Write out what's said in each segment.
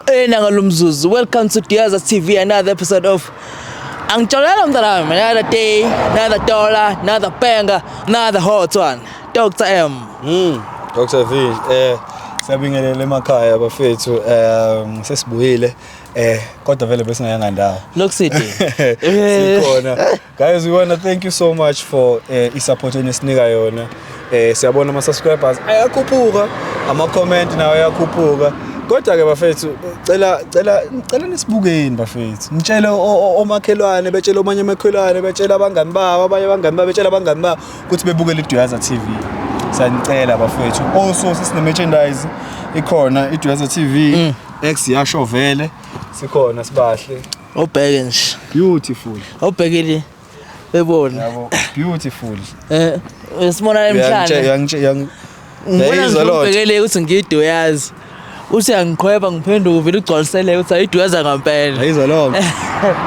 Welcome to Diaza TV, another episode of another day, another dollar, another banger, another hot one. Dr. M. Dr. V. Siyabingelela emakhaya bafethu sesibuyile kodwa vele bese ngayanganda. Look city. Sikhona. Guys, we want to thank you so much for i-support enisinika yona. Siyabona ama subscribers ayakhuphuka, ama comment nawo ayakhuphuka. Kodwa ke bafethu cela nisibukeni bafethu. Ngitshele omakhelwane, betshela omanye amakhelwane, betshela abangani babo, abanye abangani babo, betshela abangani babo ukuthi bebukele iDuyaza TV. Sanicela bafethu. Also sisine merchandise ikhona iDuyaza TV X yasho vele sikhona sibahle. Obheke nje. Beautiful. Obhekile. Bebona. Yabo, beautiful. Simona emhlanje. Ngibona ubhekele ukuthi ngiyiDuyaza. Uthi angikhweba ngiphenduka uvela ugcolisele uthi ayiDuyaza ngempela. Ayizolonto.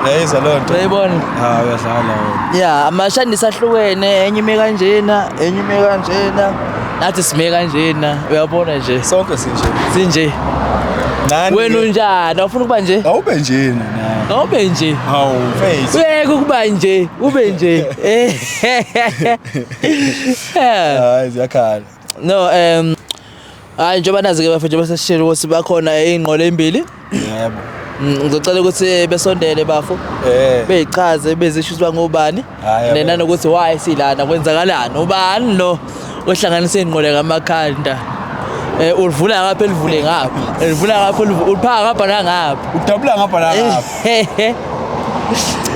Ayizolonto. Uyayibona? Ha, uyadlala wona. Yeah, amashandisi ahlukene, enye ime kanjena, enye ime kanjena. Nathi sime kanjena, uyabona nje. Sonke Sinje. Nani? Wena unjani? Awufuna ukuba nje? Awube njena na. Awube nje. Hawu, face. Uyeke ukuba nje, ube nje. Hayi, ziyakhala. No, hayi njengoba nazi ke bafethu baseshilo ukuthi bakhona ingqolo embili. Yebo. Ngizocela ukuthi besondele bafo. Beyichaze bezisho bangobani. Nena ukuthi why silana kwenzakalani? Ubani lo ohlanganisa ingqole ngamakhanda? Ulivula ngapha elivule ngapha. Elivula ngapha uliphaka ngapha nangapha. Udabula ngapha nangapha.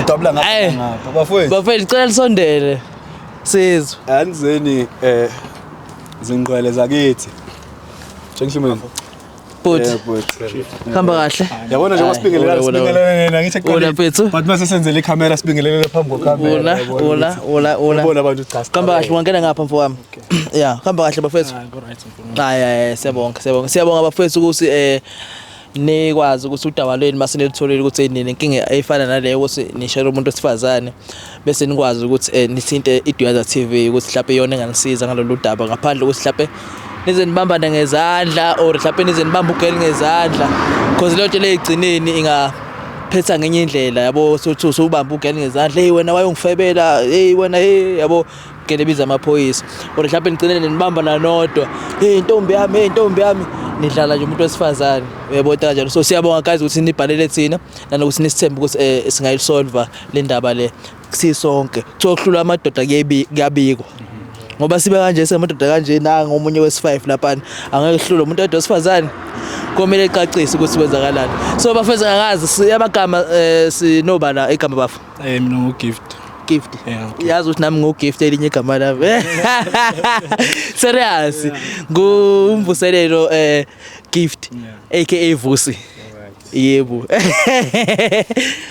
Udabula ngapha ngapha. Bafowethu. Bafethu cela lisondele. Sizwe. Anizeni zingqwele zakithi. Njengohlumeni. But hamba kahle. Yabona nje sibingelele ngithi eqoleni. But mase senzele ikhamera sibingelele phambi kwekhamera. Ola. Ubona abantu cha. Hamba kahle ungena ngapha mfowami. Yeah, hamba kahle bafethu. Hayi siyabonga bafethu ukuthi nikwazi ukuthi udaba lweni masenelitholile ukuthi nini inkinga ayifana naleyo ukuthi nishare umuntu osifazane bese nikwazi ukuthi nisinte iDuyaza TV ukuthi mhlawumbe iyona enganisiza ngalolu daba ngaphandle ukuthi mhlawumbe nize nibambana ngezandla or mhlawumbe nize nibamba ugeli ngezandla because leyo nto leyigcineni ingaphetha ngenye indlela yabo sothi ubamba ugeli ngezandla hey wena wayongifebela hey wena hey yabo gele biza amaphoyisa or mhlawumbe nigcinene nibambana nodwa hey intombi yami nidlala nje umuntu wesifazane uyabona kanjalo so siyabonga guys ukuthi nibhalele thina nanokuthi nisithembe ukuthi singayisolve le ndaba le sisonke kuzohlula amadoda kuyabikwa ngoba sibe kanje semadoda kanje nanga omunye wesi5 lapha angeke hlule umuntu wesifazane komele ecacise ukuthi kwenzakalani so bafethu ngakazi siyamagama sinobala igama bafu mina ngugift yazi ukuthi nami ngugift elinye igama lami serious ngumvuselelo gift aka Vusi yebo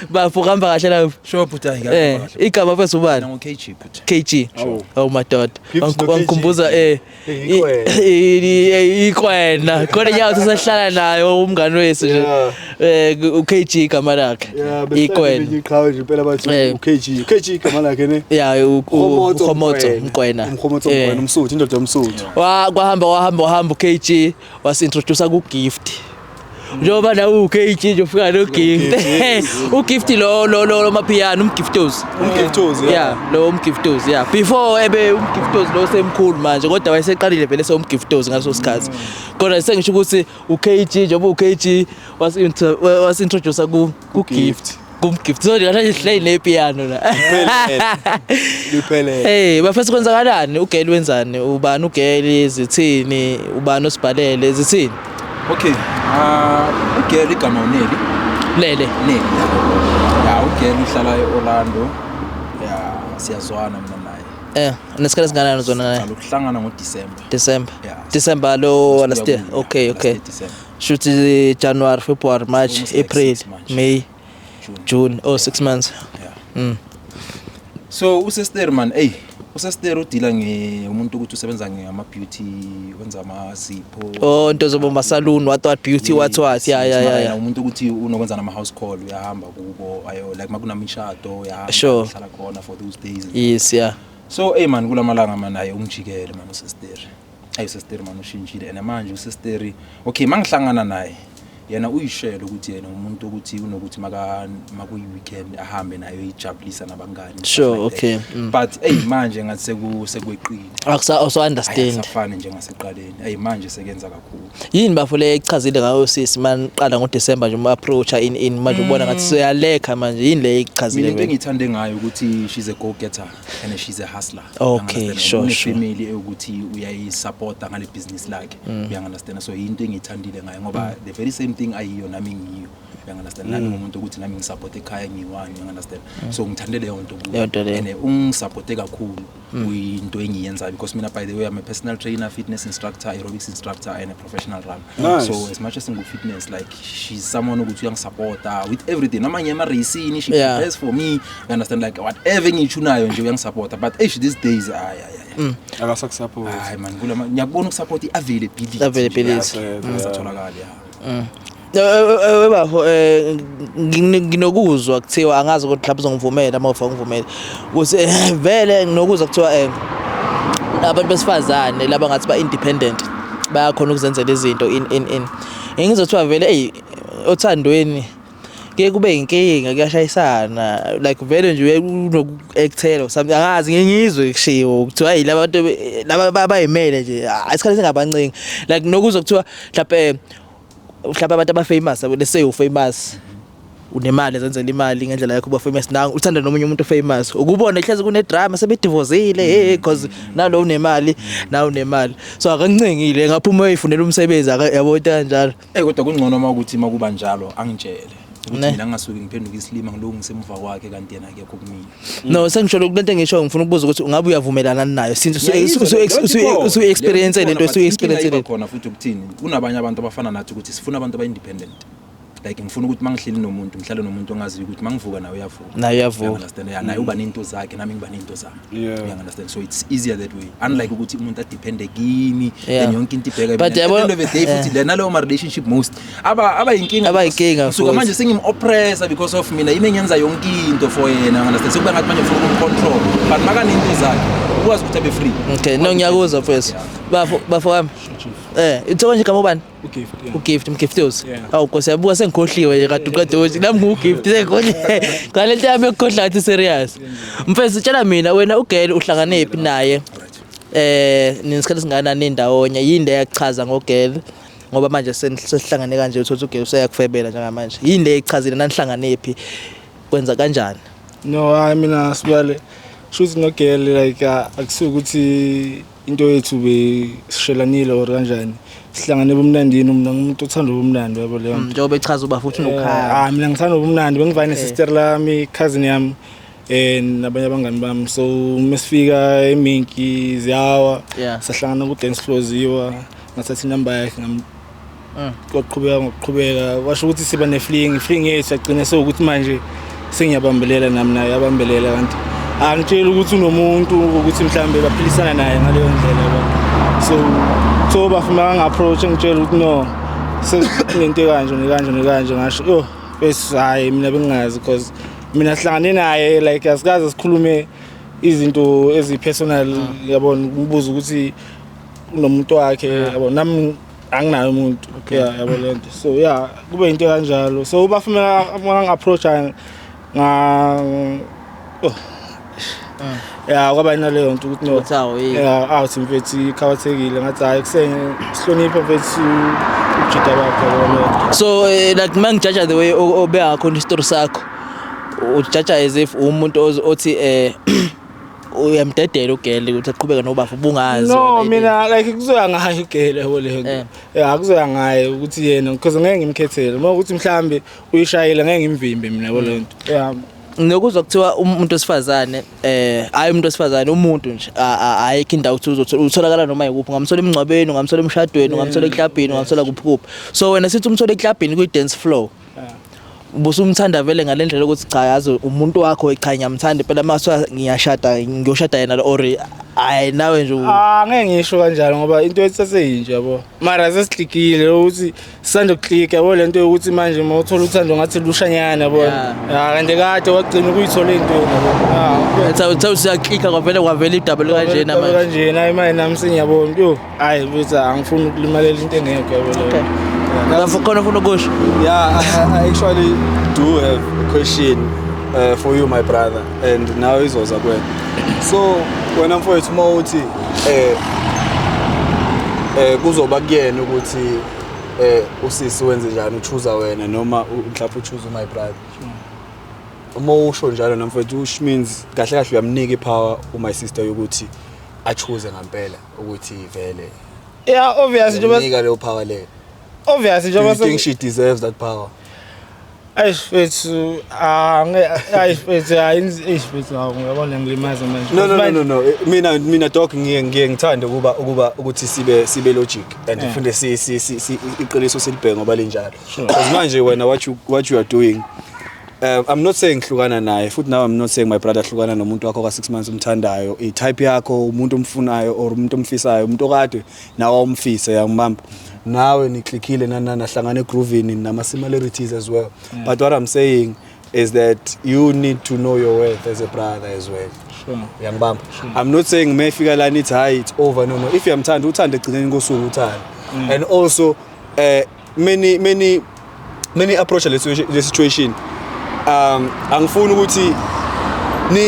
bafu hamba kahle la sure puta ngiyabona kahle igama mfethu ubani KG puta KG oh my god wangikhumbuza ikwena kodwa nyawo sisahlala nayo umngani wethu nje uKG igama lakhe ikwena iqhawe nje impela bathi uKG igama lakhe ne yeah uKhomoto mkwena umsuthu indoda yomsuthu wahamba uKG wasintroduce kugift njoba na uKG nje ufika no gift ugift lo mapiano umgiftozi yeah lo umgiftozi yeah before umgiftozi lo semkhulu manje kodwa wayeseqalile vele umgiftozi ngaso sikhathi kodwa sengisho ukuthi uKG njoba uKG wasintroduce kugift kumgift so ngalahle sihlay nepiano la liphele hey bafethu kwenzakalani ugeli wenzani ubani ugeli izithini ubani osibhalele izithini okay ugeli igama uneli lele ya ugeli uhlala eOrlando ya siyazwana mina naye nesikhathi singanani zona naye ukuhlangana December lo last year okay shoot January February March April May June 6 months so usester man usester udila umuntu ukuthi usebenza ngama beauty wenza amazipho into zoba salon what beauty what yeah umuntu ukuthi unokwenza nama house call uyahamba kubo ayo like makunamishado uyahamba sure hlala khona for those days yes yeah so man kulamalanga man naye ungijikele man usester ayisester man ushintshile and manje usester okay mangihlangana naye yena uyishare ukuthi yena umuntu ukuthi unokuthi makuyi weekend ahambe nayo ijabulisa nabangani. Sure, okay. But manje ngathi sekweqile. Also understand. Ayisafani njengasekuqaleni. Manje sekenza kakhulu. Yini bafule echazile ngayo sisi man qala ngoDecember nje approach in manje ubona ngathi siyalekha manje yini le echazile. Mina into engithande ngayo ukuthi she's a go getter and she's a hustler. Okay, sure. Family ukuthi uyayisupporta ngale business lakhe. Uyangiunderstand. So into engithandile ngayo ngoba the very same thing ayiyo nami ngiyo. Uyangiunderstand. Nami umuntu ukuthi nami ngisupport ekhaya ngiwani, uyangiunderstand. So ngithande leyo nto kuyo. And ungisupport kakhulu uyinto engiyenza because mina by the way I'm a personal trainer, fitness instructor, aerobics instructor and a professional runner. Nice. So as much as ngu fitness like she's someone ukuthi uyangisupport with everything. Namanye ema racing she prepares for me. You understand, like whatever ngichunayo nje uyangisupport. But these days akasakusupport. Hayi man kulama ngiyabona ukusupport iavailability. Ngisatholakala bafo nginokuzwa kuthiwa angazi ukuthi mhlawumbe uzongivumela uma ufakuvumela ukuthi vele nginokuzwa kuthiwa abantu besifazane laba ngathi ba independent bayakhona ukuzenzela izinto in ngizothiwa vele othandweni ke kube inkinga kuyashayisana like vele nje unokuexcel something angazi ngiyizwe kushiwo kuthiwa hey laba bayimele nje isikhathi singabancingi like nokuzwa kuthiwa mhlawumbe abantu abafamous let's say ufamous unemali ezenzela imali ngendlela yakho ubafamous nangu uthanda nomunye umuntu famous ukubona ihlaze kune drama sebedivozile because nalo unemali nawe unemali so akancengile ngaphuma uyifunela umsebenzi yabo into kanjalo kodwa kungcono ukuthi makuba njalo angitshele ukuthi mina ngasuke ngiphenduka isilima ngiloko ngisemuva kwakhe kanti yena akekho kumina. No sengisho lento engisho ngifuna ukubuza ukuthi ungabe uyavumelana nayo since usu experience lento usu experience lento khona futhi ukuthini kunabanye abantu abafana nathi ukuthi sifuna abantu aba independent. Like ngifuna ukuthi mangihleli nomuntu ngihlale nomuntu ongaziyo ukuthi mangivuka nawe uyavuka. Naye uyavuka. Understand? Naye uba nento zakhe nami ngiba nento zami. You understand? So it's easier that way. Unlike ukuthi umuntu adepende kimi then yonke into ibheka but yabo the day futhi lena leyo relationship most aba inkinga. So manje sengimoppressa because of mina yimi ngiyenza yonke into for yena. Understand? Sekuba ngathi manje ufuna ukumcontrol but maka nento zakhe ukwazi ukuthi abe free. Okay, no ngiyakuzwa first. Bafo wami. Itsho nje kama ubani? Ugift mgiftos. Awu Nkosi yabuka sengikhohliwe nje kaduqadoji nami ngugift sengikhohle. Ngalento yami yokukhohlwa athi serious. Mfethu tshela mina wena ugele uhlangane phi naye? Nisikhathi singana nendawonye yini le yachaza ngogele ngoba manje sesihlangane kanje uthothi ugele useyakufebela njengamanje. Yini le ichazile nanihlangane phi? Kwenza kanjani? No, mina sibale shoot ngogele like akusukuthi into yethu besishelanile or kanjani sihlangane bomnandini mina umuntu othanda ubumnandi yabo leyo njengoba echaza uba futhi unokhaya mina ngithanda ubumnandi bengivane sister lami cousin yami nabanye abangani bami so mesifika eminki ziyawa sahlangana ku dance floor ziwa ngathatha inamba yakhe ngokuqhubeka washo ukuthi siba nefling yethu agcine sokuthi manje sengiyabambelela nami naye yabambelela kanti angitshela ukuthi unomuntu ukuthi mhlambe baphilisana naye ngaleyo ndlela so bafuna nga-approach ngitshela ukuthi no sekunento kanje ngasho bese hayi mina bengingazi because mina sihlangane naye like asikaze sikhulume izinto ezi-personal yabona umbuzo ukuthi unomuntu wakhe yabona nami anginayo umuntu yabo lento so kube into kanjalo so bafuna nga-approach kwaba naleyo nto ukuthi no awuthi mfethu ikhawathekile ngathi hayi kusenhlonipha mfethu ukujida bakho so like mangijaja the way obeka khona istory sakho ujaja as if umuntu othi uyamdedela ugele ukuthi aqhubeke nobafu bungazi no mina like kuzoya ngayo ugele yabo leyo kuzoya ngaye ukuthi yena because ngeke ngimkhethele uma ukuthi mhlambe uyishayela ngeke ngimvimbe mina yabo lento nokuzwa kuthiwa umuntu osifazane hayi umuntu osifazane umuntu nje ayikho indawo ukuthi uzotholakala noma yikuphi ngamthola emngcwabeni ngamthola emshadweni ngamthola eklabhini ngamthola kuphi so wena sithi umthola eklabhini ku dance floor busumthanda vele ngalendlela ukuthi cha yazi umuntu wakho ekhanya mthanda phela mase ngiyoshada yena or hayi nawe nje ngeke ngisho kanjalo ngoba into esaseyinje yabo mara sesiklikile ukuthi sisanda ukklika yabo lento yokuthi manje mawuthola uthando ngathi lushanyana yabo kanti kade wagcina ukuyithola into yabo uthe usiyaklika kwavele idouble kanjena manje kanjena imali nami sengiyabona hayi bese angifuni ukulimalela into engekho yabo Khona ufuna ukusho. Yeah, I actually do have a question for you, my brother, and now izoza kwena. So when I'm for it mawuthi kuzoba kuyena ukuthi usisi wenze njani uchoose wena noma mhlawumbe uchoose my brother. Uma usho njalo namfethu which means kahle kahle uyamnika ipower my sister yokuthi achoose ngempela ukuthi vele. Yeah, obviously njengoba leyo power le. Obviously njengoba I think she deserves that power. Ayifethu ngiyabona ngilimaza manje. No. Mina dog ngiyangithanda ukuba ukuthi sibe logic and ufunde si iqiniso silibheke ngoba linjalo. Because manje wena what you are doing I'm not saying hlukana naye futhi now I'm not saying my brother hlukana nomuntu wakho ka 6 months umthandayo i-type yakho umuntu omfunayo or umuntu omfisayo umuntu okade nawe umfise yangibamba nawe niklickile nahlangane groovini nama similarities as well. But what I'm saying is that you need to know your worth as a brother as well. Sure. Yangibamba. I'm not saying mayfika la nithi hayi it's over no if uyamthanda uthande egcineni kosuku uthanda. And also many approach the situation angifuni ukuthi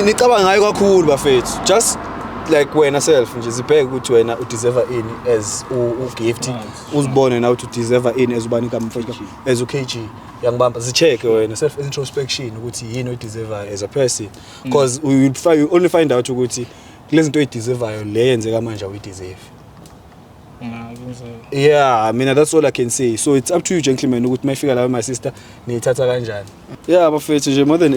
nicabanga ngayo kakhulu bafethu just like wena self nje zibheke ukuthi wena u deserve ini as u gift uzibone na ukuthi deserve ini as ubani kamfika as u KG yangibamba zicheck wena self introspection ukuthi yini u deserve as a person because you only find out ukuthi lezi zinto uyideserve le yenzeka manje u deserve. Yeah, I mean that's all I can say. So it's up to you gentlemen ukuthi mayfika la my sister niyithatha kanjani. Yeah, bafethu nje more than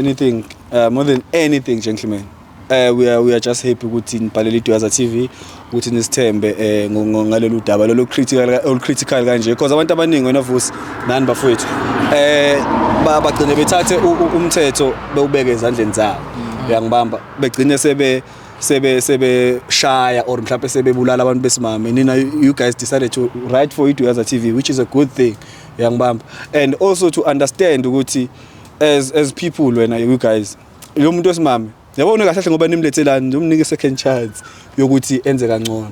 anything gentlemen. We are just happy ukuthi nibhalele iDwaza TV ukuthi nisithembe ngalolu daba lo critical kanje because abantu abaningi wena Vusi nani bafethu bagcine bethathe umthetho bewubeke ezandleni zabo. Uyangibamba begcine sebe shaya or mhlawumbe sebebulala abantu besimame nina you guys decided to write for iDwaza TV which is a good thing yangibamba and also to understand ukuthi as people wena you guys lo muntu wesimame yabona kahle ngoba nimlethelani umnike second chance yokuthi enze kangcono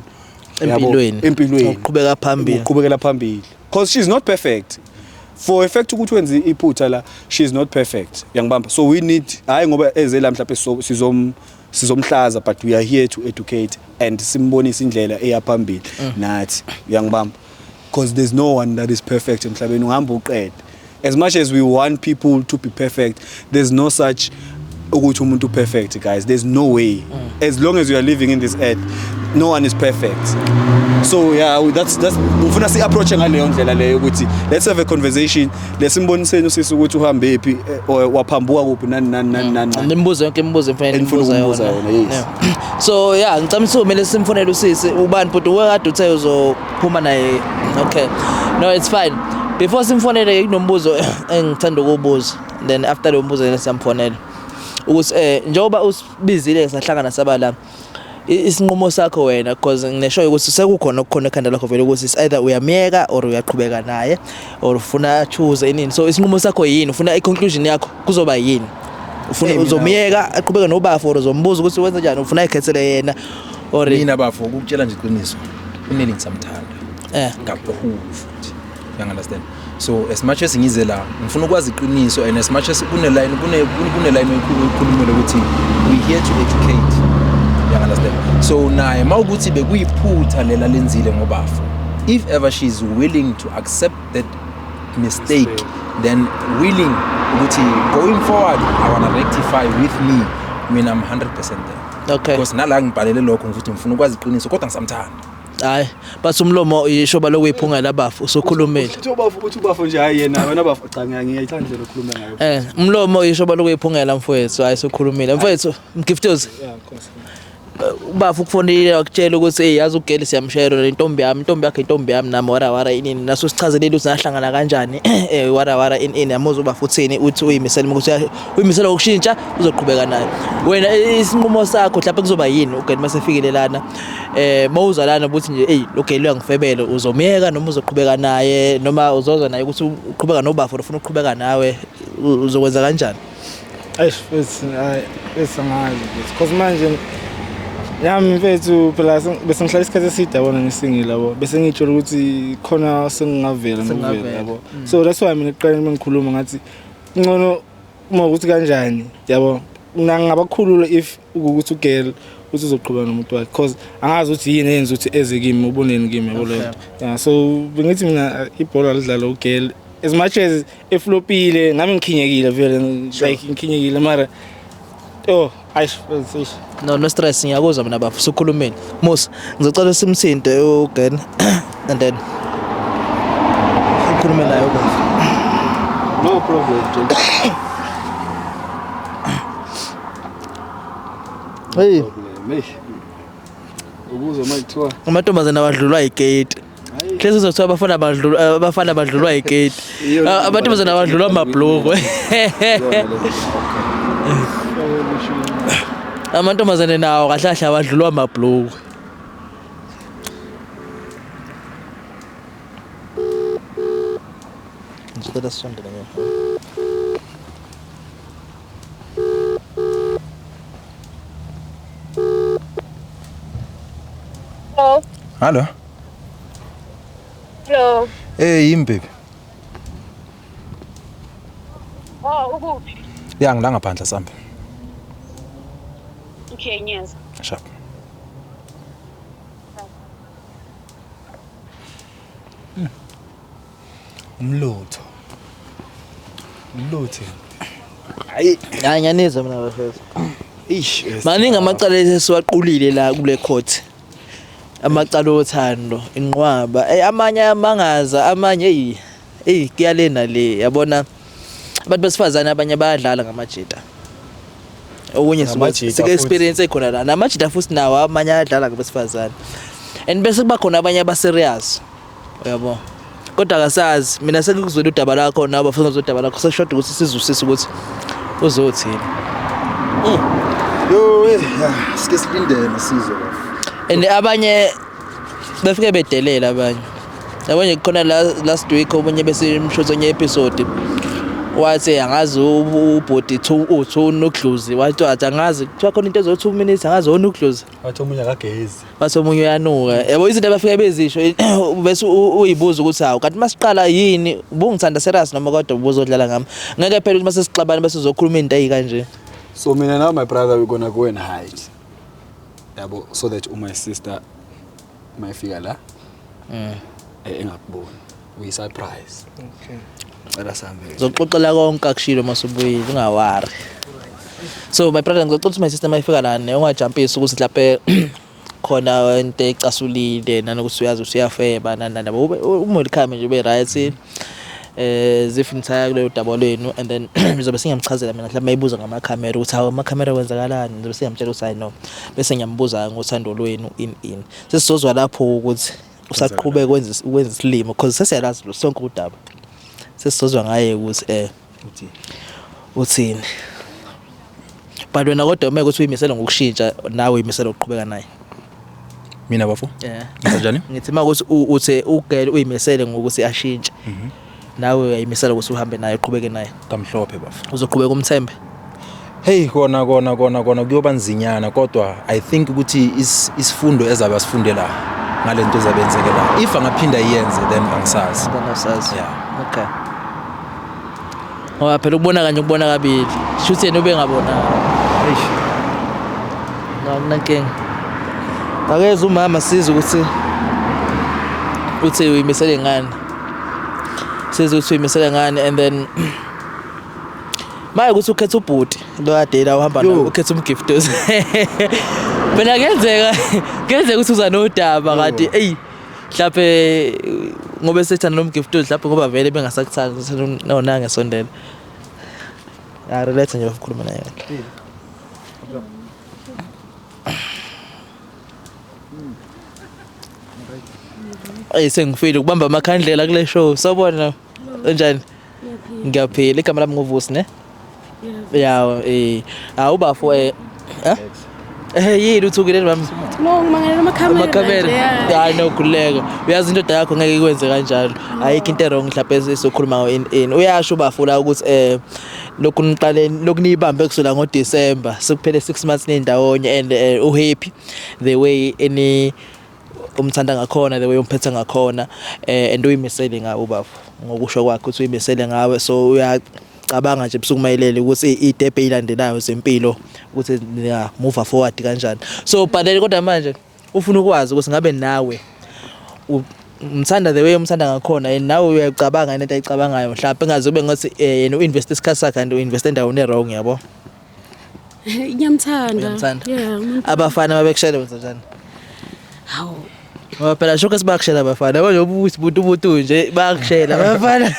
empilweni uqhubekela phambili because she's not perfect for effect ukuthi wenze iphutha la she's not perfect yangibamba so we need hayi ngoba ezela mhlawumbe sizomhlaza but we are here to educate and simbonisa indlela eyaphambili nathi yangibamba because there's no one that is perfect emhlabeni uhamba uqede as much as we want people to be perfect there's no such ukuthi umuntu perfect guys there's no way as long as you are living in this earth no one is perfect so yeah that's ufuna si approach ngaleyo ndlela leyo ukuthi let's have a conversation lesimboniseni usisi ukuthi uhambe ephi waphambuka kuphi nani nimbuzo yonke imibuzo mfana nimbuzo yona so yeah ngicamisa kumele simfonele usisi ubani but ukade uthe uzophuma naye okay no it's fine before simfonele kunombuzo engithanda ukubuza then after lo mbuzo lesamfonele ukuthi njengoba usibizile sahlangana sabala isinqumo sakho wena because nginesho ukuthi sekukhona ukukhona ekhanda lakho vele ukuthi is either uyamiyeka or uyaqhubeka naye or ufuna choose inini so isinqumo sakho yini ufuna i-conclusion yakho kuzoba yini ufuna uzomiyeka aqhubeka nobafu or uzombuza ukuthi wenza njani ufuna ikhethele yena or mina bafu ukutshela nje iqiniso uneli ngitsamthanda kakhulu futhi you understand so as much as ngize la ngifuna ukwazi iqiniso and as much as kune line ekhulumela ukuthi we here to educate you understand so naye mawukuthi bekuyiphutha lela lenzile ngobafu if ever she is willing to accept that mistake then willing ukuthi going forward I want to rectify with me when I'm 100% there okay because nala ngibhalele lokho ngifuthi ngifuna ukwazi iqiniso kodwa ngisamthanda hayi bathi umlomo ishoba lokuyiphunga labafu usokhulumile uthi ubafu nje hayi yena wena bafu cha ngiyayithanda nje lokukhuluma ngayo umlomo ishoba lokuyiphungela mfowethu hayi sokhulumile mfowethu mgiftozi yeah of course bafu ukufonela ukutshela ukuthi hey yazi ugeli siyamshare le intombi yakhe intombi yami nami wara inini naso sichazelele ukuthi nahlangana kanjani wara inini yamuza ubafu uthini uthi uyimisela ukuthi uyimisela ukushintsha uzoqhubeka naye wena isinqumo sakho mhlawumbe kuzoba yini ugeli mase fikelelana mawuza lana ukuthi nje hey ugeli uyangifebele uzomiyeka noma uzoqhubeka naye noma uzoza naye ukuthi uqhubeka nobafu ufuna uqhubeka nawe uzokwenza kanjani esangazi because manje Yami mfethu phela bese ngihlala isikhathi eside yabona ngisingile yabo. Bese ngitshela ukuthi khona sengingavela ngivela yabo. So that's why mina eqaleni mengikhuluma ngathi ngcono uma ukuthi kanjani yabo. Ngingabakhulula if ukuthi ugirl uthi uzoqhubeka nomuntu wakhe because angazi ukuthi yini eyenza ukuthi eze kimi uboneni kimi yabo le. Yeah, so bengithi mina ibhola lidlala ugirl as much as eflopile nami ngikhinyekile vele like ngikhinyekile mara ayish no stress ngiyakuzwa mina bafu sokhulumeni Musa ngizocela simsinte ugen and then ukhulume naye bafu No problem. hey Ukuze mayithiwa amantombazana abadlulwa igate Hlezi uzothiwa abafana abadlulwa igate amantombazana abadlulwa amabhloko amantombazane nawo kahlahla abadlulwa amabhloko ngicela sisondele ngeke Hello. Hello. Hey imbibi. Ukuphi? Ya ngilanga phandla samba. Okay, yes. Sharp. umlutho. hayi ngiyanizwa mina bafethu Ish. maningi amacala esiwaqulile la kule court amacala othando inqwaba amanye amangaza amanye kuyalena le yabona abantu besifazana abanye bayadlala ngamajita okunye sike experience ekhona la namajita futhi nawo amanye ayadlala ngabesifazana and bese kuba khona abanye abaserious uyabo kodwa akasazi mina sekuzwela udaba lakho nabo bafuna uzodaba lakho seshoda ukuthi sizusise ukuthi uzothini Yo sike silindele sizwe bafu. and abanye bafike bedelela abanye yabonye khona last week obunye bese imshotho episode wathi angazi ubhodi 2 nokudluzi wathi angazi kuthiwa khona into ezo 2 minutes angazi onukudluzi Wathi omunye akagezi. wathi omunye uyanuka yabo izinto abafike bezisho bese uyibuza ukuthi hawu kanti masiqala yini ubungithanda serious noma kodwa ubuzodlala ngami ngeke phela ukuthi mase sixabana bese uzokhuluma into kanje So mina now my brother we're gonna go and hide. Yabo so that my sister mayifika la. Engakuboni. We surprise. Okay. Ala sambe. zoxoxela konke akushilo masubuyile ungawari so my brother ngizocela my sister mayifika lana ungajumpisi ukuthi mhlawumbe khona into ecasulile nanokuthi uyazi ukuthi uyafeba nabo welcome nje ube right zifintaya kuleyo daba lenu and then ngizobe singiyamchazela mina mhlawumbe mayibuza ngama camera ukuthi hawo ama camera kwenzakalani ngizobe singiyamtshela ukuthi I know bese ngiyambuza ngothando lwenu in sesizozwa lapho ukuthi usaqhubeka ukwenza isilimo because sesiyalazi lo sonke udaba sesizozwa ngaye ukuthi uthini but wena kodwa uma ukuthi uyimisela ngokushintsha nawe uyimisela ukuqhubeka naye Mina bafu? Kanjani? ngithi makuthi uthe ugele uyimisele ngokuthi ashintshe nawe uyimisela ukuthi uhambe naye uqhubeke naye Kamhlophe bafu. uzoqhubeka umthembe Hey kona kuyoba nzinyana kodwa I think ukuthi isifundo ezabe asifundela ngalento ezabenzekela if angaphinda iyenze then angisazi. nganasazi Yeah. okay ngoba phela ukubona kanye ukubona kabili shuthi yena ube ngabona nankenga akeze umama siza ukuthi uthi uyimisele ngani siza ukuthi uyimisele ngani and then maye ukuthi ukhetha ubhuti lo kade la uhamba naye ukhetha umgiftos phela kuyenzeka ukuthi uza nodaba kade mhlawumbe ngoba sethana nomgiftos mhlawumbe ngoba vele bengasakuthanda nona ngesondela relax nje ukhuluma naye sengifile ukubamba amakhandlela kule show sobona kanjani ngiyaphila igama lami ngovusi ne yeah awubafu Yini uthukile mama? No, ngimangela Amakhamera. amakhamera. Hayi nokhuleko. Uyazi indoda yakho ngeke ikwenze kanjalo. Ayikho into wrong mhlawumbe esizokhuluma ngayo in. Uyasho bafula ukuthi lokhu niqaleni lokhu niyibambe kusula ngoDecember. Sekuphele 6 months nendawonye and uhappy the way umthanda ngakhona the way umphethe ngakhona and uyimisele ngawe bafu. Ngokusho kwakhe uthi uyimisele ngawe so uyacabanga nje busukumayelele ukuthi idebe eyilandelayo zempilo ukuthi ya move forward kanjani. So but kodwa manje ufuna ukwazi ukuthi ngabe nawe umthanda the way umthanda ngakhona and nawe uyacabanga into ayicabangayo mhlawumbe engazobe ngathi yena uinvest isikhathi sakhe and uinvest endaweni wrong yabo. Ngiyamthanda. Yeah, abafana babekushela wenza njani? hawo. Ngoba phela shoko sibakushela abafana yabo ubuthi nje bakushela abafana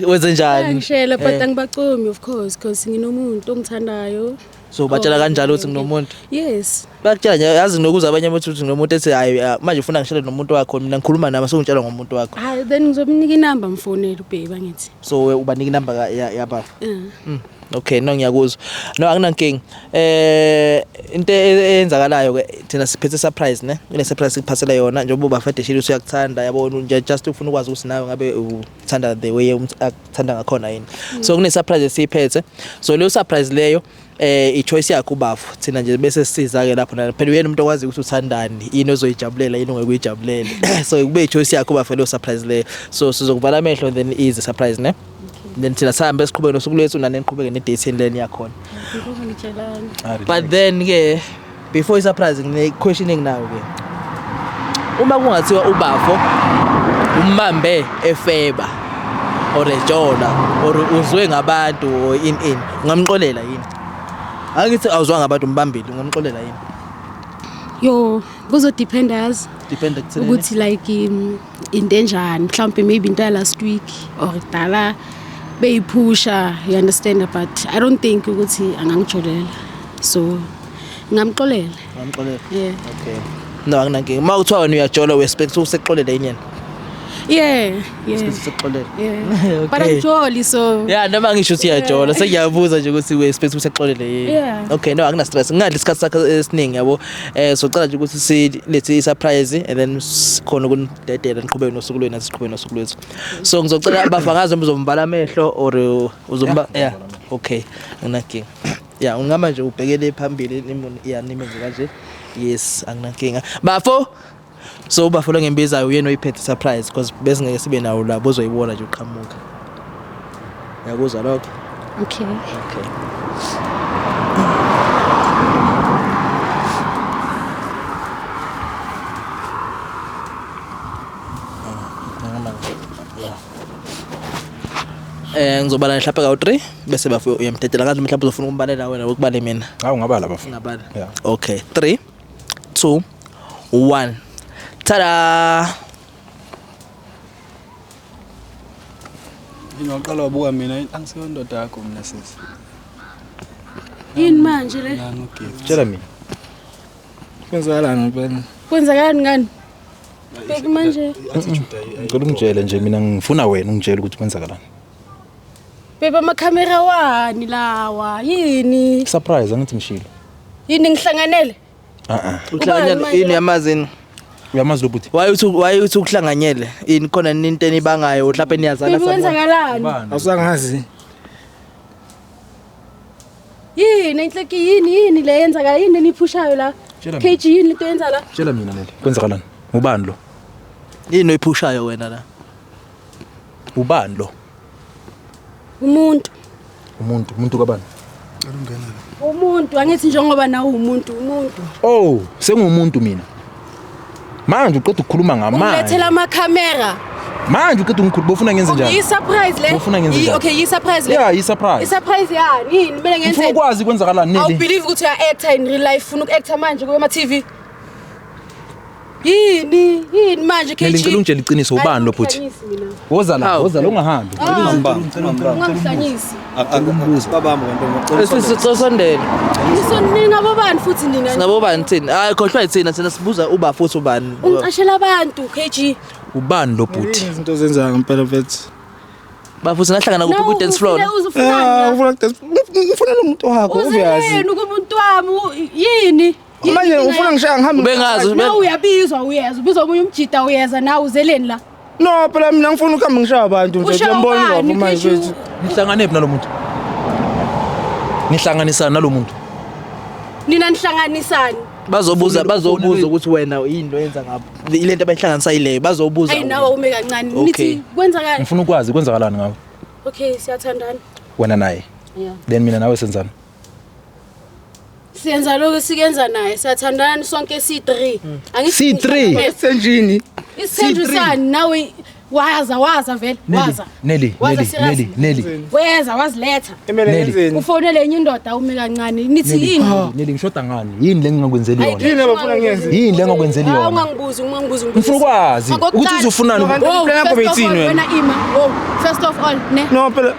wenza njani? Ngishela but angibacumi of course because nginomuntu ongithandayo. So batshela kanjalo ukuthi nginomuntu. Yes. Bakutshela nje yazi nokuza abanye abantu ukuthi nginomuntu ethi hayi manje ufuna ngishele nomuntu wakho mina ngikhuluma nami sokungitshela ngomuntu wakho. Hayi then ngizomnika inamba mfonela ubheba ngithi. So ubanika inamba yaba. Okay no ngiyakuzwa. No akunankingi. Into eyenzakalayo ke thina siphethe surprise ne. Ine surprise siphasela yona njengoba ubafade shilo uyakuthanda yabona nje just ufuna ukwazi ukuthi nawe ngabe uthanda the way ukuthanda ngakhona yini. So kune surprise esiphethe. So leyo surprise leyo ichoice yakho ubafu thina nje bese sisiza ke lapho na phela uyena umuntu okwazi ukuthi uthandani yini ozoyijabulela yini ongekuyijabulela. So kube ichoice yakho ubafu leyo surprise leyo. So sizokuvala amehlo then is a surprise ne. Then thina sihambe siqhubeke nosuku lethu nane niqhubeke ne-dating lane yakhona. But then ke before I surprise ngine questioning now ke. Uma kungathiwa ubafo umbambe efeba or ejola or uzwe ngabantu or in ngamxolela yini? Angithi awuzwa ngabantu umbambile ngamxolela yini? Yo, kuzo dependers. Depend ekutheni Ukuthi like into enjani mhlawumbe maybe into last week or dala beyiphusha you understand but I don't think ukuthi angangijolela so ngamxolela. ngamxolela. Yeah. Okay. No akunankingi. Uma uthiwa wena uyajola we expect ukusexolela yini? Yeah. Sekuxolela. Yeah. But angijoli so. Yeah, noma ngisho ukuthi iyajola sengiyabuza nje ukuthi we expect ukusexolele yini. Yeah. Okay, no akuna stress. Ngadli isikhathi sakho esiningi yabo. Socela nje ukuthi silethe i-surprise and then khona ukunidedela niqhubeke nosuku lwenu asiqhubeke nosuku lwethu. So ngizocela abafakazi uzombala amehlo or uzomba yeah. Okay. Anginankinga. Yeah, ungama nje ubhekele phambili nime nje kanje. Yes, anginankinga. Bafo so ubafolo ngembiza uyena oyiphethe surprise because bese ngeke sibe nawo la bozoyibona nje uqhamuka. Yakuzwa lokho? Okay. Okay. Ngizobala mhlawumbe ka3 bese bafo uyamthethela kanjani mhlawumbe uzofuna ukumbalela wena ukubale mina. Hawu ngabala bafu. Ngabala. Yeah. Okay. 3 2 1 Tada! Ngiyaqala wabuka mina angiseyo indoda yakho mina sisi. Yini manje le? Ngigift. Tshela mina. Kwenzakalani phela? Kwenzakalani ngani? Bheki manje. Ngicela ungitshele nje mina ngifuna wena ungitshele ukuthi kwenzakalani. Beba amakhamera wani lawa yini? Surprise angithi ngishilo. Yini ngihlanganele? Uhlanganyela ini yamazini? Uyamazi lobuthi? Why uthi ukuhlanganyele? Ini khona into enibangayo mhlawumbe niyazana Beba kwenzakalani? Awusangazi. Yini inhleki yini le yenzakala yini niphushayo la? KG yini into yenza la? Tshela mina leli. Kwenzakalani? Ubani lo? Yini oyiphushayo wena la? Ubani lo? Umuntu kabani? Umuntu angithi njengoba nawe umuntu. Oh, sengumuntu mina. Manje uqeda ukukhuluma ngamanje. Ngilethela amakhamera. Manje uqeda ungikhuluma ufuna ngenze njani? Yi surprise le. Ufuna ngenze njani? Okay, yi surprise le. Yeah, yi surprise. I surprise yani yini kumele ngenze? Ufuna ukwazi kwenzakalani I neli? believe ukuthi uya actor in real life ufuna uku-actor manje kuma TV. Yini manje KG? Ngicela ungitshele iqiniso ubani lo futhi? Woza la ungahambi. Ungangihlanyisi. Babamba kanti Sisondele. Ngisonina abobani futhi nina? Sinabobani thini? Hayi khohlwa thina sibuza uba futhi ubani? Ungicashela abantu KG. Ubani lo futhi? Izinto zenzaka impela mfethu. Bafuthi ngahlangana ku dance floor. Ngifuna lo muntu wakho obvious. Uzeni kumuntu wami yini? Manje ufuna ngishaya ngihambe. Bengazi Na uyabizwa uyeza, ubizwa omunye umjida uyeza na uzeleni la. No phela mina ngifuna ukuhamba ngishaya abantu nje ngiyambona ngoba manje wethu. Nihlangane phi nalomuntu? Nihlanganisana nalomuntu? Nina nihlanganisani? Bazobuza ukuthi wena yini oyenza ngapha. Ilento abayihlanganisa ile bazobuza. Ayi nawe ume kancane. Nithi kwenzakala. Ngifuna ukwazi kwenzakalani ngawe. Okay, siyathandana. Wena naye. Yeah. Then mina nawe senzani? Siyenza lokho sikenza naye. Siyathandana sonke C3. Angithi C3 Esenjini. Isendrisani nawe waza vele waza. Nelly. Weza waziletha. Emele ngenzeni? Ufonele enye indoda ume kancane. Nithi yini? Nelly ngishoda ngani? Yini lengingakwenzeli yona? Yini abafuna ngiyenze? Yini lengingakwenzeli yona? Ungangibuzi. Ngifuna ukwazi ukuthi uzofunani. Plan yakho beyithini wena? Ima. First of all, ne. No phela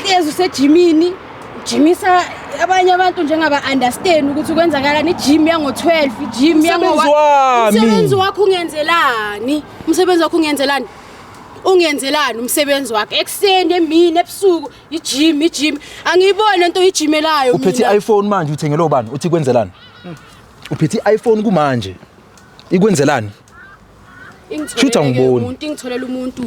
Hlezi usejimini. Jimisa abanye abantu njengaba understand ukuthi kwenzakalani igym yango 12 igym yango umsebenzi wakho ungenzelani ungenzelani umsebenzi wakho ekseni emini ebusuku igym angiyibone into igymelayo mina uphethe iPhone manje uthengele ubani uthi kwenzelani uphethe iPhone kumanje ikwenzelani Shutha ngiboni ngitholela umuntu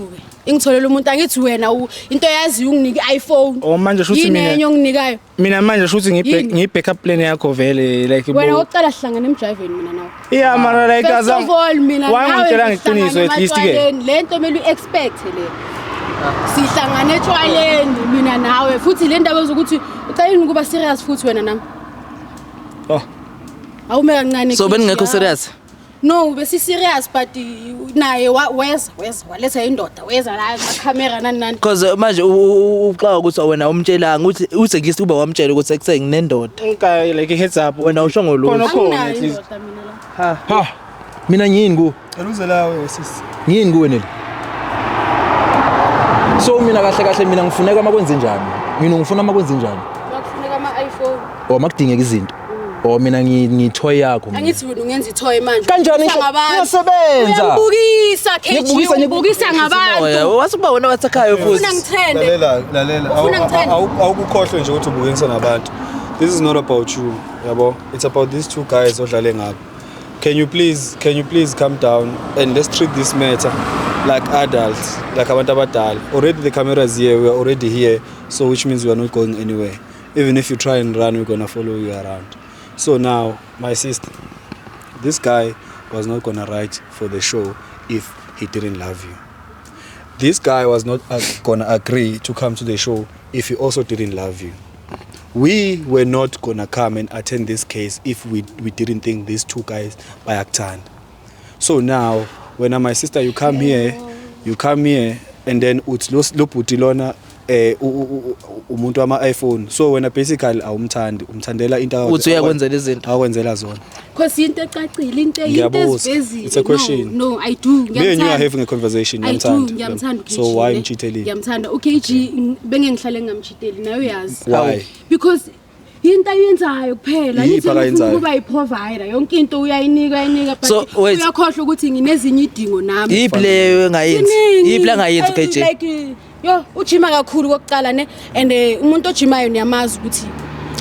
ke ngitholela umuntu angithi wena into yazi unginike iPhone manje shuthi mina yini enginikayo mina manje shuthi ngibackup plan yakho vele like wena uqala sihlangana emjiveni mina nawe yeah mara like azam mina wangitshela ngiqiniso at least ke lento mele uexpect le sihlangana etshwaleni mina nawe futhi le ndaba zokuthi ucayini ukuba serious futhi wena nami awume kancane so beningekho serious no besi serious but naye weza waletha indoda weza la camera nani because manje uxaka ukuthi wena umtshelanga ukuthi uze ngisi kuba wamtshela ukuthi sekusenginendoda okay like heads up wena usho ngoluntu khona at least ha mina ngiyini ku eluze lawe sisi ngiyini ku wena so mina kahle mina ngifuneka makwenze njani mina ngifuna makwenze njani bakufuneka ama iPhone makudingeka izinto mina ngithoy yakho angithi wena ungenza ithoy manje kanjani ngiyasebenza ngibukisa ngabantu wasuba wena wathakhaya futhi ufuna ngithende lalela awukukhohlwe nje ukuthi ubukisa ngabantu this is not about you yabo it's about these two guys odlale ngapha can you please calm down and let's treat this matter like adults like abantu abadala already the camera is here we are already here so which means we are not going anywhere even if you try and run we're going to follow you around. So now, my sister, this guy was not gonna write for the show if he didn't love you. This guy was not gonna agree to come to the show if he also didn't love you. We were not gonna come and attend this case if we didn't think these two guys bayakuthanda. So now, when my sister, you come here, and then lo bhuti lona umuntu ama iPhone so wena basically umthandela into uthi uyakwenzela izinto akwenzela zona because into ecacile into ezivezi it's a question no I do me and you are having a conversation ngiyamthanda so why umchitheli ngiyamthanda UKG bengengihlale ngamchitheli nayo uyazi why because into ayenzayo kuphela nithi ukuba yiprovider yonke into uyayinika but uyakhohlwa ukuthi nginezinye idingo nami yipi leyo engayenzi UKG yo ujima kakhulu kokuqala ne and umuntu ojimayo niyamazi ukuthi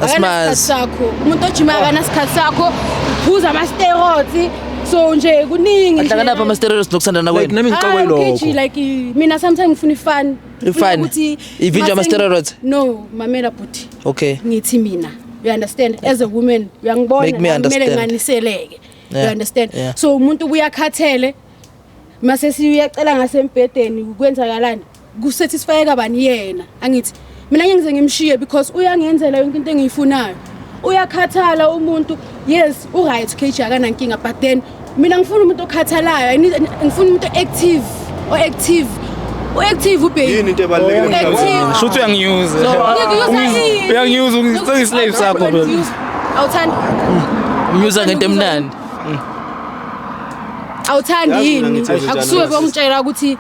akanasikhathi sakho umuntu ojimayo akanasikhathi sakho uphuza ama steroids so nje kuningi ahlangana lapha ama steroids nokusandana kwenu nami ngixoxa lokho like mina sometimes ngifuna ifun ukuthi ivinjwa ama steroids no mamela buti okay ngithi mina you understand as a woman uyangibona kumele nganiseleke you understand so umuntu uyakhathele mase siyacela ngasembedeni kwenzakalani kusatisfy kabani yena angithi mina ngiyenze ngimshiye because uyangenzela yonke into engiyifunayo uyakhathala umuntu yes right KG akanankinga but then mina ngifuna umuntu okhathalayo ngifuna umuntu active baby yini into ebalekile shuthi uyangiyuza uyangiyuza ungislave sakho bro awuthandi uyuza ngento emnandi awuthandi yini akusuke bongitshela ukuthi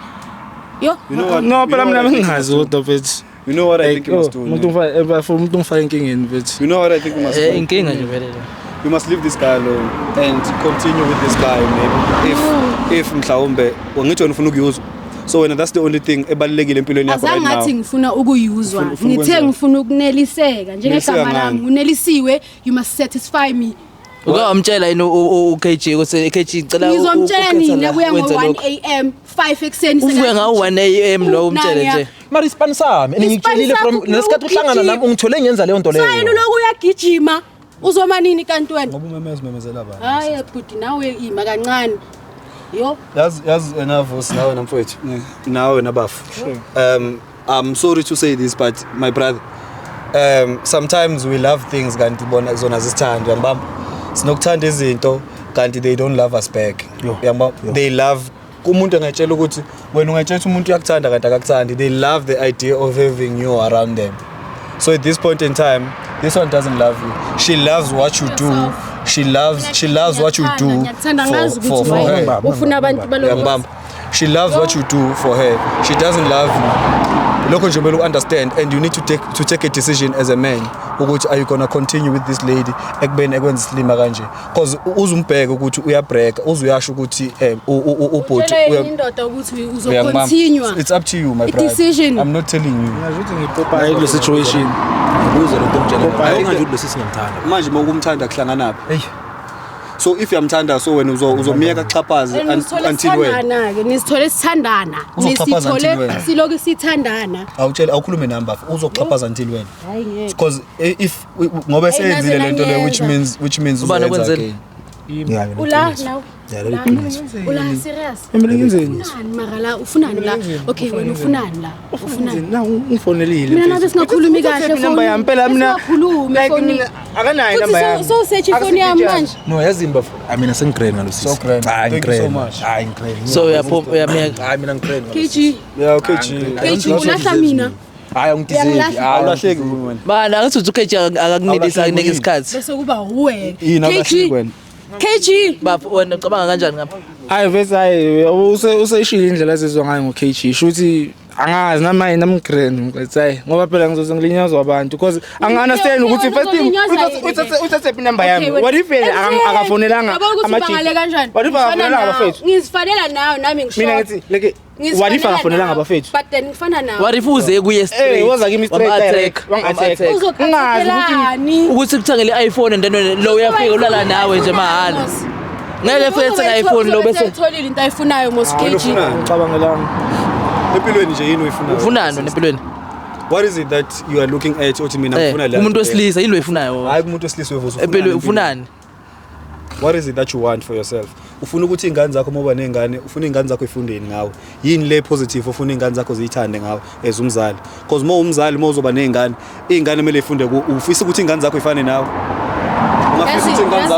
yo no phela mina ngingazi kodwa mfethu you know what I think you must do umuntu ngifaka inkingeni mfethu you know what I think you must do inkinga nje vele you must leave this guy alone and continue with this guy maybe if mhlawumbe ngithi wena ufuna ukuyuzwa so wena that's the only thing ebalekile empilweni yakho right now. Azangathi ngifuna ukuyuzwa. Ufuna Ngithe ukwenzani? ngifuna ukuneliseka njengegama Neliseka lami. ngani? Unelisiwe, you must satisfy me. Ukamtshela yini uKG ukuthi KG ngicela Ngizomtshela nini kuya ngo1 am 5 ekseni uvuke ngawo 1 am lo umtshele nje. Mari ispan sami ngitshelile from nesikhathi uhlangana nami ungithole ngenza leyo nto leyo. Sayini lokhu uyagijima uzoma nini kanti wena? Ngoba umemezela abantu. Hayi bhuti nawe ima kancane. Yo. Yazi wena Vusi nawe namfowethu. Nawe nabafu. I'm sorry to say this but my brother sometimes we love things kanti bona zona zisithanda uyangibamba. Sinokuthanda izinto kanti they don't love us back. Uyangibamba. They love umuntu angayitshela ukuthi wena ungayitshela umuntu uyakuthanda kanti akakuthandi. They love the idea of having you around them. So at this point in time, this one doesn't love you. She loves what you do. She loves what you do for her. Ufuna abantu baloko. She loves what you do for her. She doesn't love you. Lokho nje kumele understand and you need to take a decision as a man ukuthi are you going to continue with this lady ekubeni ekwenza isilima kanje because uzumbheka ukuthi uyabreak uzuyasho ukuthi ubhoti indoda ukuthi uzocontinue. It's up to you my brother. Decision. I'm not telling you. Ngazuthi ngiphopa kule situation. Ngibuza lo nto ngitshela. Ayongathi lo sisingimthanda. Manje mokumthanda kuhlangana naphi? So if uyamthanda so wena uzomiyeka xhaphaze until when? Nisithole sithandana. Uzoxhaphaza until when? Siloku sithandana. Awukhulume namba uzoxhaphaza until when? Hayi ngeke. Because if ngoba seyenzile lento le which means Ubani uzenza okwenzela? again. Ula now. Ula serious. Emele ngenzeni? Ufunani mara la ufunani la? Okay wena ufunani la? Ufunani. Na ungifonelile. Mina nabe singakhulumi kahle Number yami phela mina. Singakhulumi phone. Akanayo number yami. So search phone yami manje. No yazimba mina sengigreen ngalo sisi. So grand. Thank you so much. Hayi ngigreen. So uyamiyeka. Hayi mina ngigreen. KG. Yeah, okay G. KG ulahla mina. Hayi ungidizeli. Awulahleki wena. Bana ngathi uthi KG akakunelisa akunika isikhathi. Bese kuba uwe. Yini awulahleki wena? KG. Baba wena ucabanga kanjani ngapha? Hayi vese hayi useshila indlela ezizwa ngayo ngo-KG shuthi angazi nami namgrand ngicela ngoba phela ngizoze ngilinyazwa abantu because angi-understand ukuthi first thing uthathe inamba yami what if akafonelanga what if akafonelanga abafethu ngizifanela nawe nami ngisho mina ngithi like what if akafonelanga abafethu but then ngifana nawe What if uze kuye straight? woza kimi straight direct wangi-attack uzokhathalani ukuthi kuthangele iPhone and then lo uyafika ulala nawe nje mahala. Ngeke fethe iPhone lo bese utholile into ayifunayo mos KG. ngicabangelanga Empilweni nje yini uyifunayo? ufunani empilweni? What is it that you are looking at uthi mina ngifuna la? Umuntu wesilisa yini lo uyifunayo? Hayi umuntu wesilisa wevuza Empilweni ufunani? What is it that you want for yourself? Ufuna ukuthi ingane zakho moba nezingane, ufuna ingane zakho ifundeni ngawe. Yini le positive ufuna ingane zakho ziyithande ngawe as umzali? Because umzali uzoba nezingane, ingane kumele ifunde ufisa ukuthi ingane zakho ifane nawe. Ungafisa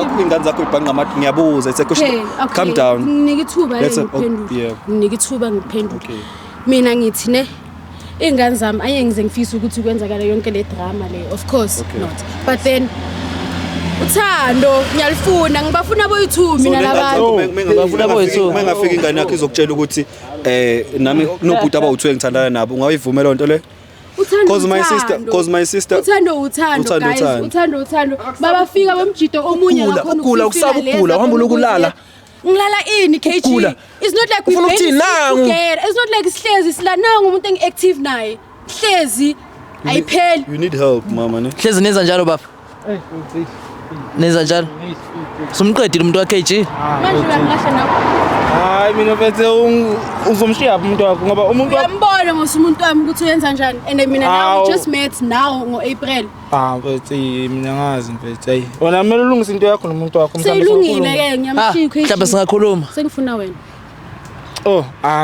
ukuthi ingane zakho ibhanqa amathi ngiyabuza it's a question. Calm down. Nginika ithuba ngiphendule. Nginika ithuba ngiphendule. Mina ngithi ne ingane zami ayengize ngifisa ukuthi kwenzakala yonke le drama le of course not but then uthando ngiyalifuna ngibafuna boyi2 mina labantu Bafuna boyithu. Mengafika ingane yakho izokutshela ukuthi nami kunobhuti abawu2 engithandana nabo ungayivumela lonto le? Cause my sister uthando guys uthando babafika bomjido omunye ngakhona ukugula kusaba ukugula uhamba lokulala ngilala ini KG it's not like we together it's not like sihlezi sila nangu umuntu engiactive naye hlezi ayipheli you need help mama ne Hlezi neza njalo baba. Neza njalo. Sumqedile umuntu wa KG. manje uyangilahla nawe hayi mina mfethu uzomshiya umuntu wakho ngoba umuntu uyambona ngosumuntu wami ukuthi uyenza njani and mina now just met now ngo-April mfethu mina ngazi mfethu hayi wena kumele ulungise into yakho nomuntu wakho seyilungile ke ngiyamshika Mhlawumbe singakhuluma. sengifuna wena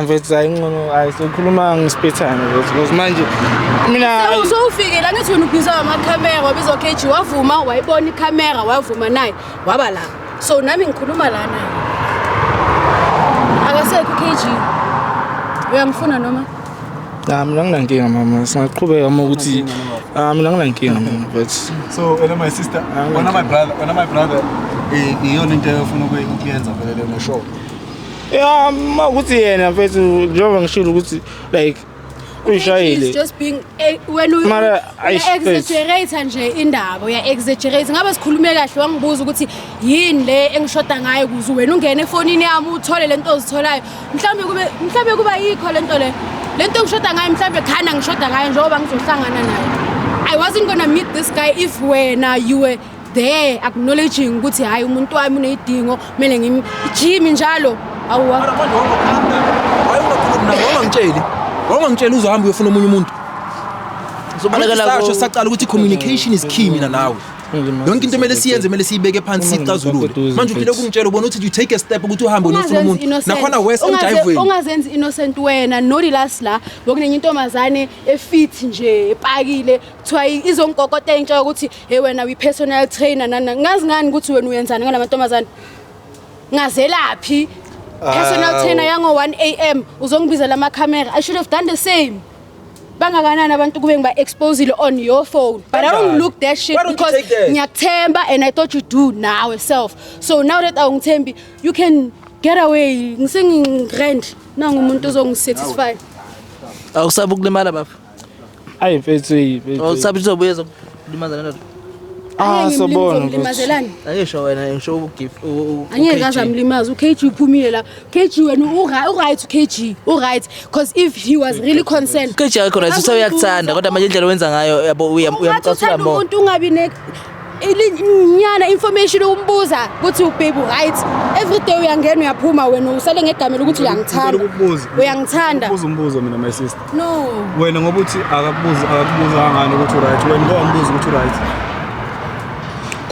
mfethu hayi ngono hayi sokhuluma ngisipethana mfethu because manje mina usowufikile angithi wena ubhiza amakhamera wabiza KG wavuma wayibona ikhamera wavuma naye waba la so nami ngikhuluma la naye akasekho KG uyangifuna noma mina nginankinga mama singaqhubeka uma ukuthi mina nginankinga mama mfethu so my sister one of my brother iyona into efuna ukuyenza vele le show ukuthi yena mfethu njengoba ngishilo ukuthi like uyishayile It's just being when you Mara, exaggerate nje indaba exaggerate ngabe sikhulume kahle wangibuza ukuthi yini le engishoda ngayo kuze wena ungene efonini yami uthole lento ozitholayo mhlambe kuba yikho lento lento ngishoda ngayo mhlambe khana ngishoda ngayo njengoba ngizohlangana naye. I wasn't gonna meet this guy if you were there acknowledging ukuthi hayi umuntu wami uneyidingo kumele ngimjimi njalo awuwa Wangangitshela uzohamba uyofuna omunye umuntu. Sobalekela saqala ukuthi communication is key mina nawe. Yonke into emele siyenze emele siyibeke phansi sicazulule. Manje uphinde kungitshela ubona ukuthi you take a step ukuthi uhambe uyofuna umuntu. Nakhona west emjayivweni. Ungazenzi innocent wena nodi last la bokunenye intombazane efit nje epakile kuthiwa izonkokota entsha ukuthi hey wena we personal trainer nana ngazi ngani ukuthi wena uyenzani ngalamantombazane ngazelaphi personal trainer yango 1 AM uzongibiza lama camera. I should have done the same. Bangakanani abantu kube ngiba expose on your phone, but I don't look that shit because ngiyakuthemba and I thought you do now yourself. So now that awungithembi you can get away ngisengirent nangu umuntu ozongisatisfy. awusabu kulimala baba. ayi mfethu Awusabu uzobuye zokulimaza lento. Sobona limazelani. Ayisho wena ngisho ugift. Angeke kazamlimaza uKG uphumile la. KG wena uright uKG uright because if he was really concerned KG akho right usayakuthanda kodwa manje indlela wenza ngayo yabo uyamcasula more. Umuntu ungabi inyana information umbuza ukuthi ubaby right every day uyangena uyaphuma wena usale ngegamela ukuthi uyangithanda. Uyangithanda. Umbuzo mina my sister. No. Wena ngoba uthi akakubuza ngani ukuthi right wena ngombuzo ukuthi right.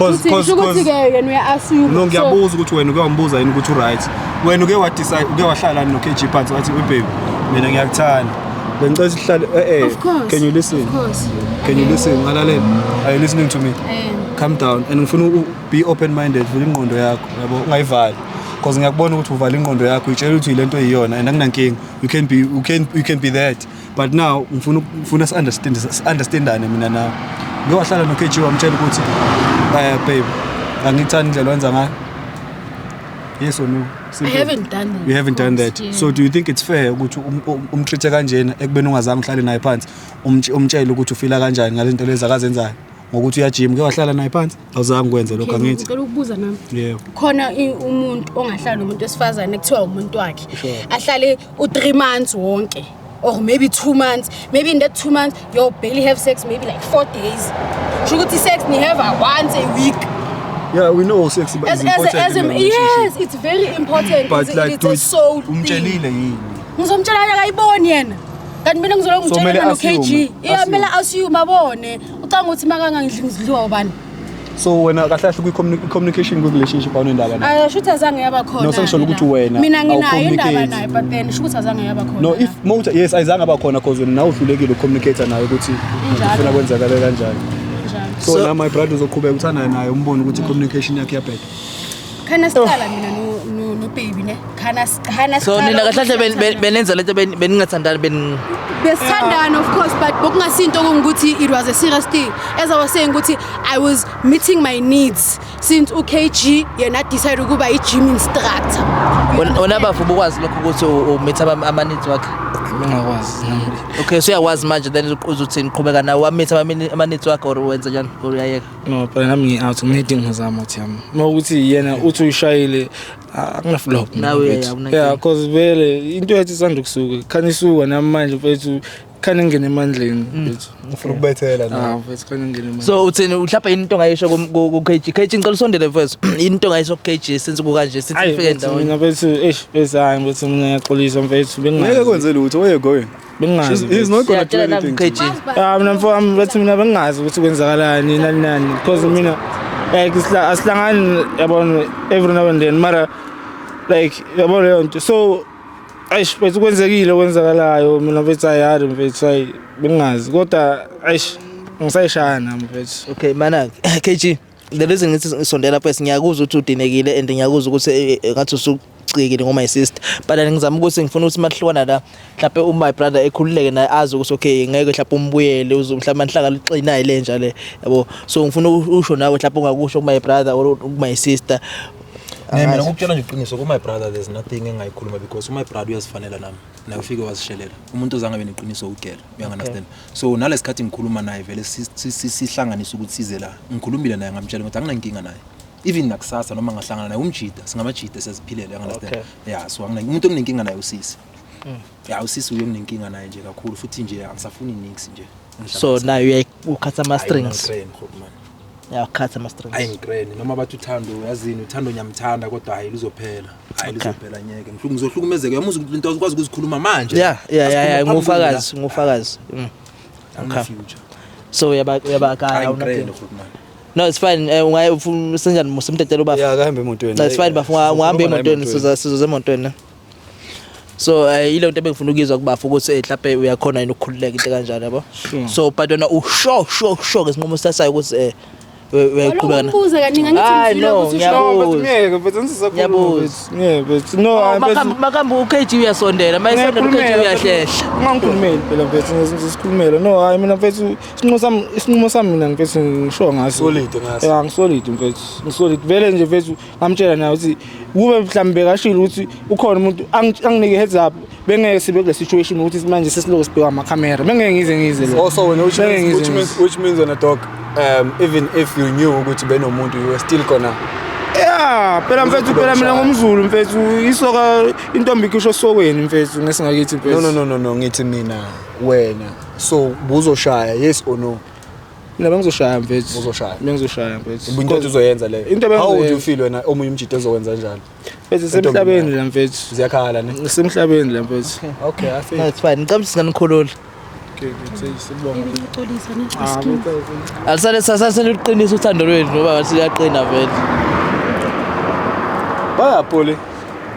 Because ukuthi ke yena uya-assume. No ngiyabuza ukuthi wena uke wambuza yini ukuthi right. Wena uke wadecide uke wahlala no KG phansi wathi baby mina ngiyakuthanda. Bengicela sihlale can you listen? Of course. Can you listen? Ngalalela. Are you listening to me? Calm down and ngifuna be open minded vula ingqondo yakho yabo ungayivali. Because ngiyakubona ukuthi uvala ingqondo yakho utshela ukuthi lento iyona and anginankingi you can be that. But now ngifuna understandane mina nawe. Ngiyohlala no KG wamtshela ukuthi babe angithandi indlela wenza ngayo. Yes or no? I haven't done that. You haven't done that. Yeah. So do you think it's fair ukuthi umtreat kanjena ekubeni ungazange uhlale naye phansi umtshela ukuthi ufila kanjani ngalento lezi akazenzayo ngokuthi uyajima ke wahlala naye phansi awuzange ukwenza lokho angithi. Ngicela ukubuza nami. Yebo. Khona umuntu ongahlala nomuntu wesifazane ekuthiwa umuntu wakhe ahlale u3 months wonke or maybe 2 months, maybe in that 2 months you barely have sex maybe like 4 days. Shukuthi sex ni have once a week. Yeah, we know sex is important. Yes, it's very important. But like it's a soul thing. umtshelile yini? Ngizomtshela akayiboni yena. Kanti mina ngizola ngitshela no KG. Yeah, kumele assume abone. Ucanga ukuthi makanga ngidliwa ubani. So wena kahlahle communication ku relationship awunendaba nayo. Shutha azange yaba khona. No sengisho ukuthi wena mina nginayo indaba naye but then shutha azange yaba khona. No, if motor yes ayizange aba khona because wena udlulekile ucommunicate naye ukuthi ufuna kwenzakala kanjani. So now my brother uzoqhubeka uthanda naye umbone ukuthi communication yakhe iyabheka. Khana siqala mina no baby ne. Khana So nina kahlahle benenza lento beningathandani besithandana of course but bokungasinto ukuthi it was a serious thing. As I was saying ukuthi I was meeting my needs since uKG yena decide ukuba i-gym instructor. wona bafu bokwazi lokho ukuthi umetha ama-needs wakhe. ngingakwazi. Okay so uyawazi manje then uzothi niqhubeka nawe wametha ama-needs wakhe or wenza njani or uyayeka. No but nami ngi-out nginedingo zami uthi yami mawukuthi yena uthi uyishayile akunaflop Nawe yeah because vele into yathi isanda kusuka khani isuka namanje mfethu khani ngene emandleni mfethu Ufuna ukubethela na. mfethu khani ngene emandleni. So uthini uhlapha yini into ongayisho ku KG ngicela usondele first yini into ongayisho ku KG since kukanje sithi ifike ndawo. Mina mfethu bese hayi mfethu mina ngiyaxolisa mfethu Ngeke kwenze lutho where you going? bengazi. He's not going to do anything. KG. Mina mfowami mfethu mina bengazi ukuthi kwenzakalani nani because mina like asihlangani yabona every now and then mara like yabona leyo nto so ayish bese kwenzekile kwenzakalayo mina mfethu ayari mfethu hayi bengazi kodwa ayish ngisayishana mfethu. Okay mana KG the reason ngithi ngisondela lapha ngiyakuzwa ukuthi udinekile and ngiyakuzwa ukuthi ngathi usucikile ngoma sister but ngizama ukuthi ngifuna ukuthi mahlukana la mhlawumbe my brother ekhululeke naye azi ukuthi okay ngeke mhlawumbe umbuyele mhlawumbe anhlaka liqinayo lenja le yabo so ngifuna usho nawe mhlawumbe ungakusho my brother or my sister mina ukutshela nje iqiniso ku my brother there's nothing engayikhuluma because my brother uyasifanela nami naye ufike wasishelela umuntu ozangabe neqiniso ugela uyangiunderstand so nalesikhathi ngikhuluma naye vele sihlanganisa ukuthi size la ngikhulumile naye ngamtshela ukuthi anginankinga naye even nakusasa noma ngahlangana naye umjida singamajida sesiphilela uyangiunderstand yeah so umuntu onginenkinga naye usisi yeah usisi uyonginenkinga naye nje kakhulu futhi nje angisafuni nix nje so naye ukhatha ama strings ya ukhatha ama strings ayingikreni noma bathi uthando yazini uthando nyamthanda kodwa hayi lizophela nyeke ngizohlukumezeka yamuza into ukwazi ukuzikhuluma manje yeah ngufakazi okay future so yabakaya unakho no it's fine ungayisenjani musimtetela ubafu yeah akahambe emotweni no it's fine bafu ungahambe emotweni sizoze emotweni so ile nto ebengifuna ukuzwa kubafu ukuthi mhlawumbe uyakhona yini ukukhululeka into kanjalo yabo so but wena usho ngesinqumo sasayo ukuthi uyayiqhubeka na ubuza kaningi ngithi but makamba uKG uyasondela mayisondela uKG uyahlehla ngikhulumela phela mfethu ngisikhulumela no hayi mina mfethu isinqumo sami mina mfethu ngisho ngaso solid ngaso yeah ngisolid mfethu ngisolid vele nje mfethu ngamtshela naye ukuthi kube mhlambe kashilo ukuthi ukhona umuntu anginike heads up bengeke sibe kule situation ukuthi manje sesiloko sibheka ama camera bengeke ngize also which means on a dog even if you knew ukuthi benomuntu you were still gonna yeah phela mfethu phela mina ngomzulu mfethu isoka intombi ikisho sokweni mfethu ngesingakithi mfethu no ngithi mina wena so buzoshaya yes or no mina bengizoshaya mfethu uzoshaya mfethu into uzoyenza leyo how would you feel wena omunye umjito ezokwenza njalo mfethu semhlabeni la mfethu ziyakhala ne semhlabeni la mfethu okay I think that's fine ngicela singanikhulula alisale sasasele uqinisa uthando lwenu ngoba ngathi liyaqina vele bayaphole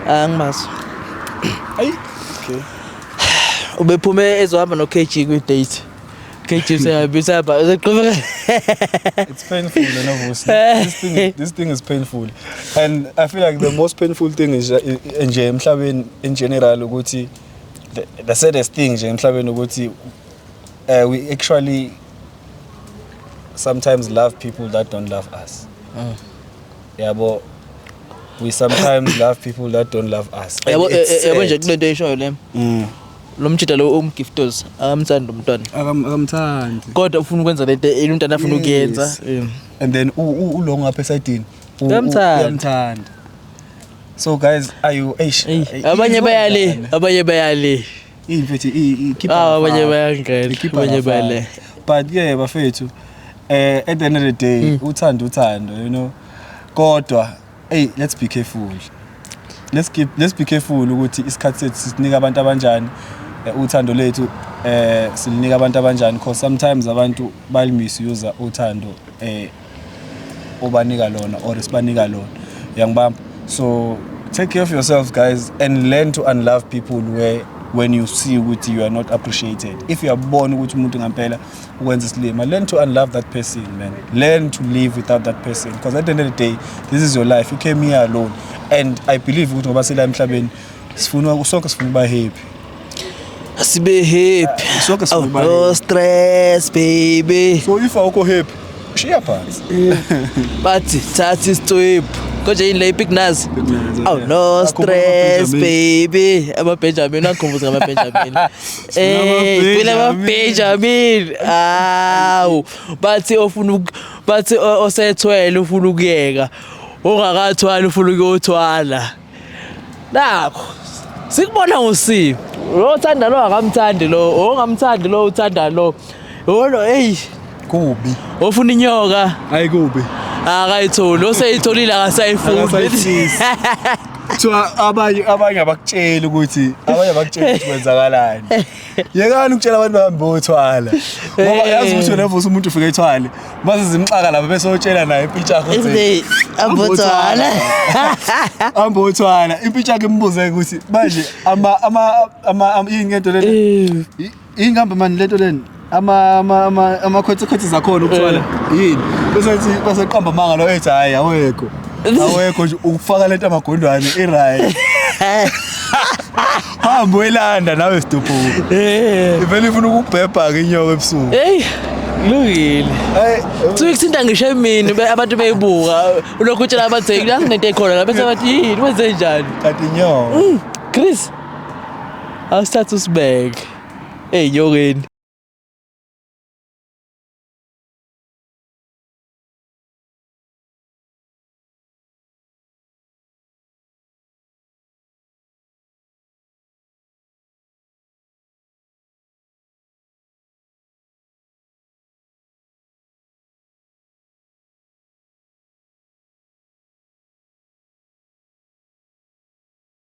angimazi ayi okay ubephume ezohamba no KG kwi date KG sayabisa ba uzoqhubeka it's painful enough this thing is painful and I feel like the most painful thing is nje emhlabeni in general ukuthi the saddest thing nje emhlabeni ukuthi we actually sometimes love people that don't love us. Yeah, but we sometimes love people that don't love us. Yabo nje kulento eshoyo le. Lo mjida lo umgiftos akamthanda umntwana. Akamthandi. Kodwa ufuna ukwenza lento umntwana afuna ukuyenza. And then ulo ngapha esidini. Uyamthanda. So guys, are you abanye bayale. Imfethi keep abanye bayangena. But yeah bafethu at the end of the day uthando you know kodwa hey let's be careful let's be careful ukuthi isikhathi sethu sinika abantu abanjani uthando lethu silinika abantu abanjani because sometimes abantu balimisuza uthando obanika lona or sibanika lona yangibamba so take care of yourselves guys and learn to unlove people when you see ukuthi you are not appreciated if you are born ukuthi umuntu ngempela ukwenza isilima learn to unlove that person man learn to live without that person because at the end of the day this is your life you came here alone and I believe ukuthi ngoba sila emhlabeni sifuna sonke sifuna ba happy asibe happy sonke sifuna ba no stress baby so if awukho happy share phansi but that is to happy konje yini le big nazi oh no stress baby ama Benjamin angikhumbula ngama Benjamin phela Benjamin bathi osethwele ufuna ukuyeka ongakathwala ufuna ukuyothwala nakho sikubona ngosibo lo uthanda lo akamthandi lo ongamthandi lo uthanda lo hey kubi ofuna inyoka hayi kubi akayitholi oseyitholile akasayifuni so abanye abakutshela ukuthi kwenzakalani yekani ukutshela abantu bahambe bothwala ngoba yazi ukuthi wena vusa umuntu ufike ethwale base zimxaka lapha bese otshela naye impicture ukuthi ambothwala impicture yakhe imbuze ukuthi manje ama ingento le ingamba manje lento leni ama khothe zakhona ukuthwala yini bese qamba manga lo ethi hayi awekho nje ukufaka lento amagondwane iright hamba welanda nawe stopho ivele ifuna ukubhebha ke inyoka ebusuku Kulungile. Suke kuthinta ngisho emini abantu beyibuka ulokhu utshela abathengi la kunento ekhona la bese bathi yini wenze njani? Kanti nyongo. Chris. Awusithatha usibeke. Hey nyokeni.